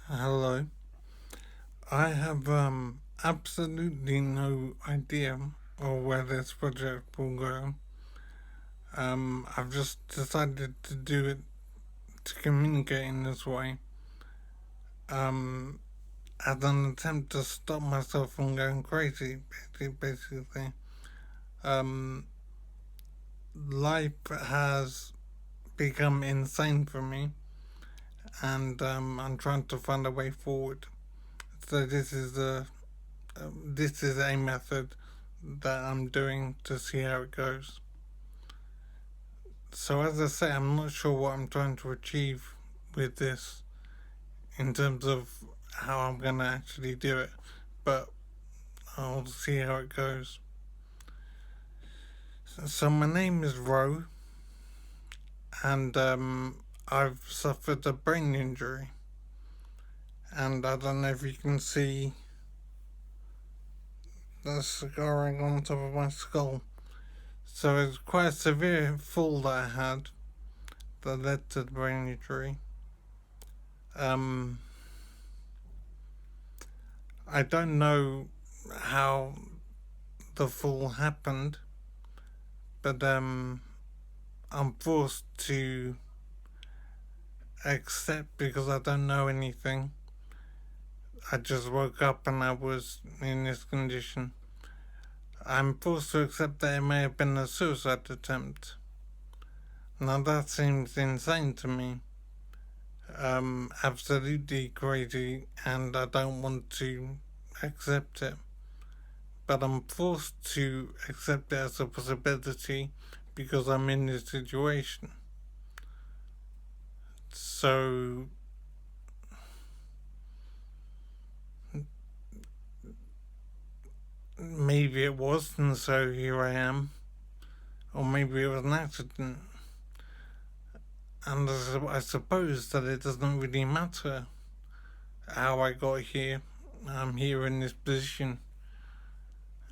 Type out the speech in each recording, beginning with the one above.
Hello. I have absolutely no idea or where this project will go. I've just decided to do it to communicate in this way. Um, as an attempt to stop myself from going crazy, basically. Um, Life has become insane for me, and I'm trying to find a way forward. So this is a method that I'm doing to see how it goes. So, as I say, I'm not sure what I'm trying to achieve with this in terms of how I'm going to actually do it, but I'll see how it goes. So, my name is Ro, and I've suffered a brain injury, and I don't know if you can see the scarring on top of my skull. So, it's quite a severe fall that I had that led to the brain injury. Um, I don't know how the fall happened, but I'm forced to accept because I don't know anything. I just woke up and I was in this condition. I'm forced to accept that it may have been a suicide attempt. Now that seems insane to me. Absolutely crazy, and I don't want to accept it. But I'm forced to accept it as a possibility because I'm in this situation. So maybe it was, and so here I am. Or maybe it was an accident. And I suppose that it doesn't really matter how I got here. I'm here in this position,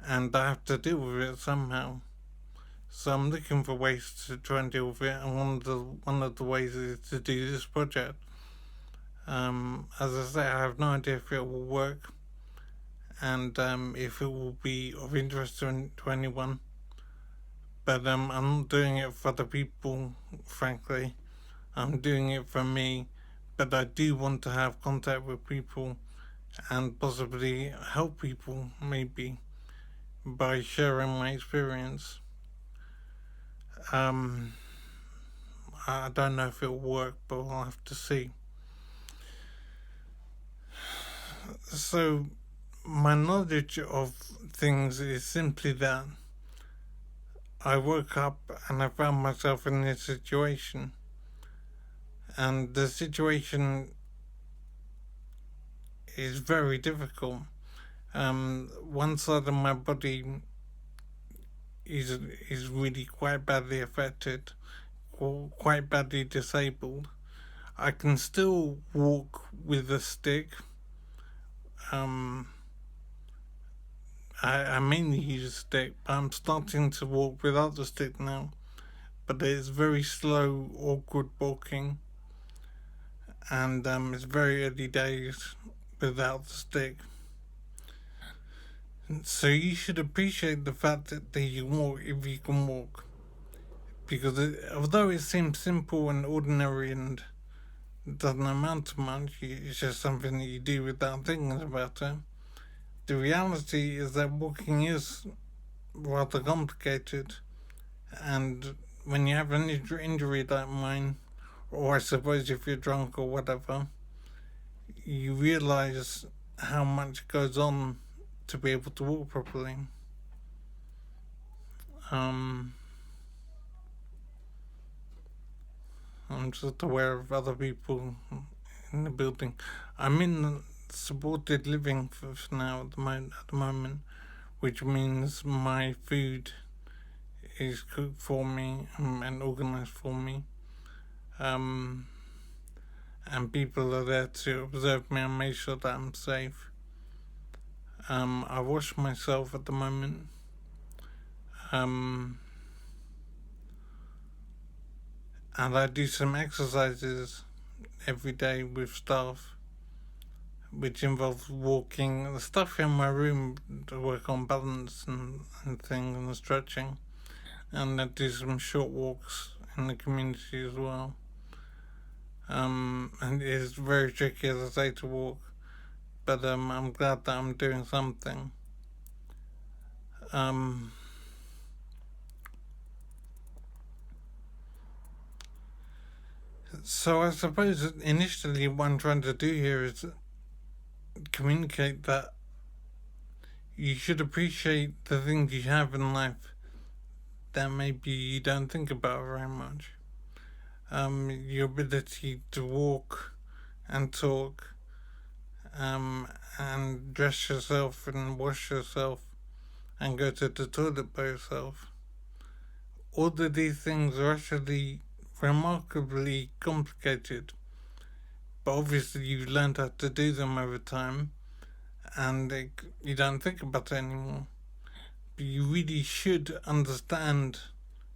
and I have to deal with it somehow. So I'm looking for ways to try and deal with it, and one of the ways is to do this project. As I say, I have no idea if it will work, and if it will be of interest to anyone. But I'm not doing it for other people, frankly. I'm doing it for me, but I do want to have contact with people and possibly help people, maybe, by sharing my experience. Um, I don't know if it'll work, but we'll have to see. So, my knowledge of things is simply that I woke up and I found myself in this situation. And the situation is very difficult. One side of my body is is really quite badly affected, or quite badly disabled. I can still walk with a stick. Um, I mainly use a stick, but I'm starting to walk without the stick now. But it's very slow, awkward walking, and it's very early days without the stick. So you should appreciate the fact that you walk if you can walk, because although it seems simple and ordinary and doesn't amount to much, it's just something that you do without thinking about it. The reality is that walking is rather complicated, and when you have an injury like mine, or I suppose if you're drunk or whatever, you realize how much goes on to be able to walk properly. Um, I'm just aware of other people in the building. I'm in supported living for now at the moment, which means my food is cooked for me and organized for me. Um, and people are there to observe me and make sure that I'm safe. I wash myself at the moment. Um, and I do some exercises every day with staff. which involves walking, the stuff in my room to work on balance and things and stretching. And I do some short walks in the community as well. And it is very tricky, as I say, to walk, but I'm glad that I'm doing something. So I suppose initially what I'm trying to do here is communicate that you should appreciate the things you have in life that maybe you don't think about very much. Your ability to walk and talk, and dress yourself and wash yourself and go to the toilet by yourself. All of these things are actually remarkably complicated, but obviously you've learned how to do them over time, and you don't think about it anymore. But you really should understand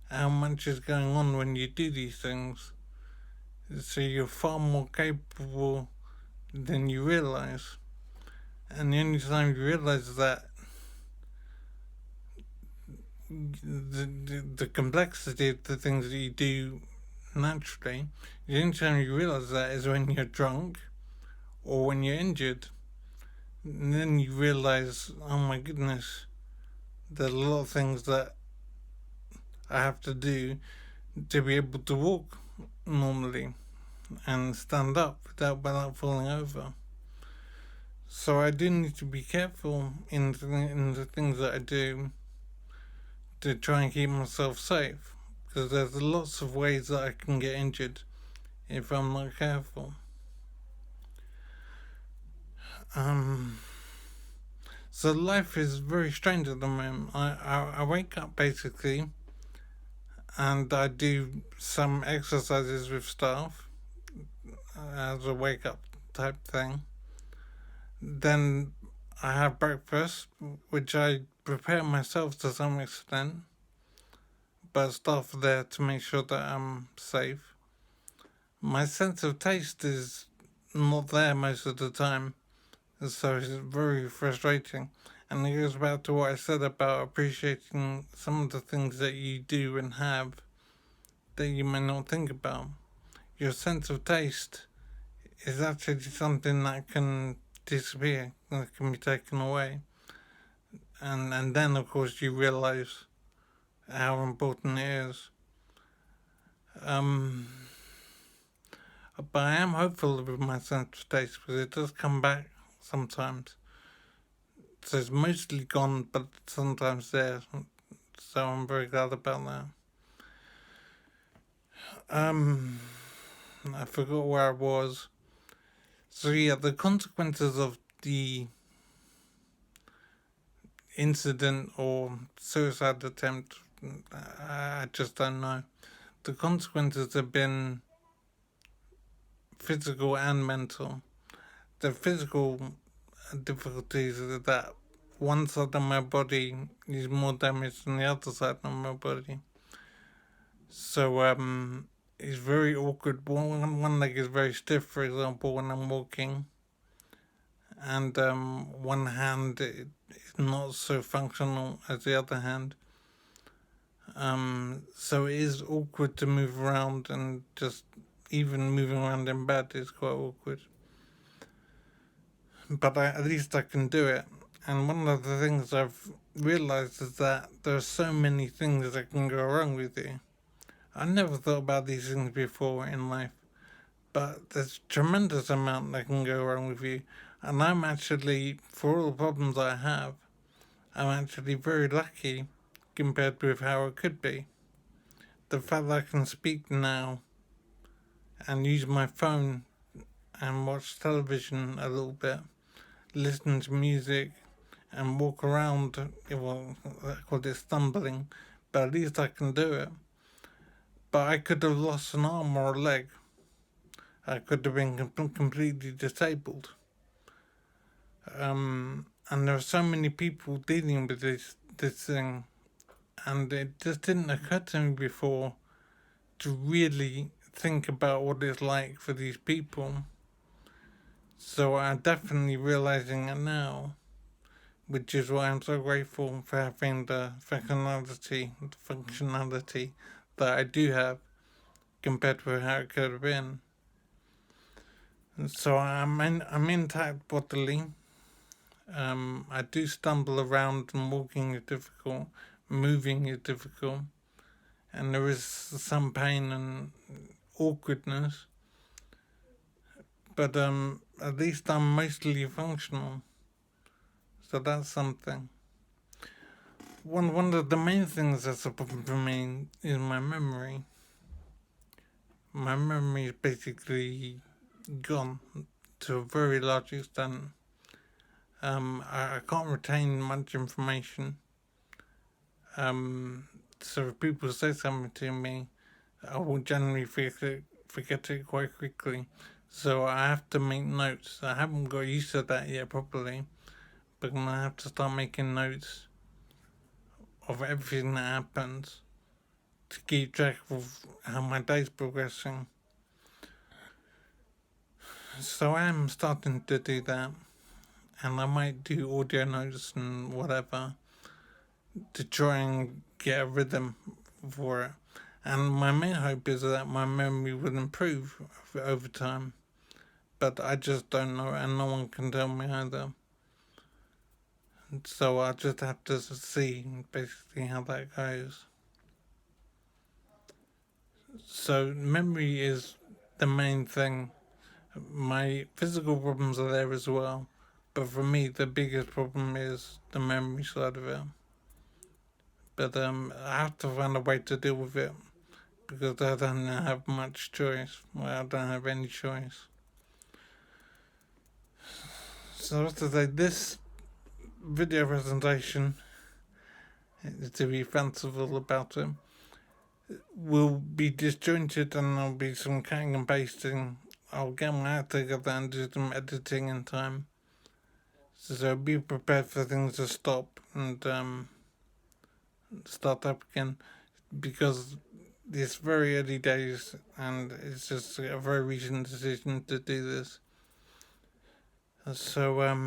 how much is going on when you do these things, so you're far more capable than you realize. And the only time you realize that the complexity of the things that you do naturally, the only time you realize that is when you're drunk or when you're injured. And then you realize, oh my goodness, there's a lot of things that I have to do to be able to walk normally and stand up without falling over. So I do need to be careful in the things that I do to try and keep myself safe, because there's lots of ways that I can get injured if I'm not careful. So life is very strange at the moment. I wake up basically and I do some exercises with staff as a wake up type thing. Then I have breakfast, which I prepare myself to some extent, but staff are there to make sure that I'm safe. My sense of taste is not there most of the time, so it's very frustrating. And it goes back to what I said about appreciating some of the things that you do and have that you may not think about. Your sense of taste is actually something that can disappear, that can be taken away. And then, of course, you realize how important it is. But I am hopeful with my sense of taste, because it does come back sometimes. So it's mostly gone, but sometimes there. So I'm very glad about that. I forgot where I was. So yeah, the consequences of the incident or suicide attempt, I just don't know. The consequences have been physical and mental. The physical difficulties are that one side of my body is more damaged than the other side of my body. So it's very awkward. One leg is very stiff, for example, when I'm walking, and one hand is not so functional as the other hand. So it is awkward to move around, and just even moving around in bed is quite awkward. But at least I can do it. And one of the things I've realized is that there are so many things that can go wrong with you. I never thought about these things before in life, but there's a tremendous amount that can go wrong with you. And I'm actually, for all the problems I have, I'm actually very lucky compared with how it could be. The fact that I can speak now and use my phone and watch television a little bit, listen to music, and walk around, well, I call it stumbling, but at least I can do it. But I could have lost an arm or a leg. I could have been completely disabled. And there are so many people dealing with this thing, and it just didn't occur to me before to really think about what it's like for these people So I'm definitely realizing it now, which is why I'm so grateful for having the functionality that I do have compared to how it could have been. So I'm intact bodily. I do stumble around and walking is difficult, moving is difficult, and there is some pain and awkwardness. But at least I'm mostly functional, so that's something. One of the main things that's a problem for me is my memory. My memory is basically gone to a very large extent. I can't retain much information. So if people say something to me, I will generally forget it quite quickly. So I have to make notes. I haven't got used to that yet properly, but I have to start making notes of everything that happens to keep track of how my day's progressing. So I am starting to do that, and I might do audio notes and whatever to try and get a rhythm for it. And my main hope is that my memory will improve over time, but I just don't know, and no one can tell me either. So I just have to see basically how that goes. So memory is the main thing. My physical problems are there as well, but for me the biggest problem is the memory side of it. But I have to find a way to deal with it because I don't have much choice. Well, I don't have any choice. So as to say, this video presentation, to be fanciful about it, will be disjointed and there'll be some cutting and pasting. I'll get my act together and do some editing in time. So be prepared for things to stop and start up again, because it's very early days and it's just a very recent decision to do this. So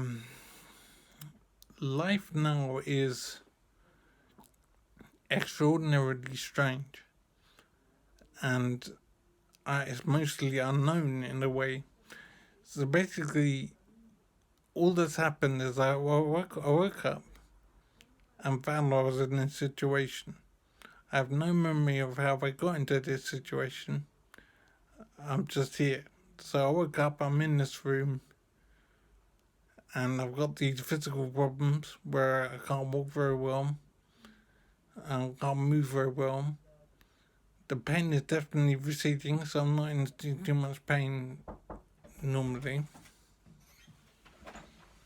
life now is extraordinarily strange, and it's mostly unknown in a way. So basically, all that's happened is I woke up and found I was in this situation. I have no memory of how I got into this situation. I'm just here. So I woke up, I'm in this room, and I've got these physical problems where I can't walk very well, I can't move very well. The pain is definitely receding, so I'm not in too much pain normally.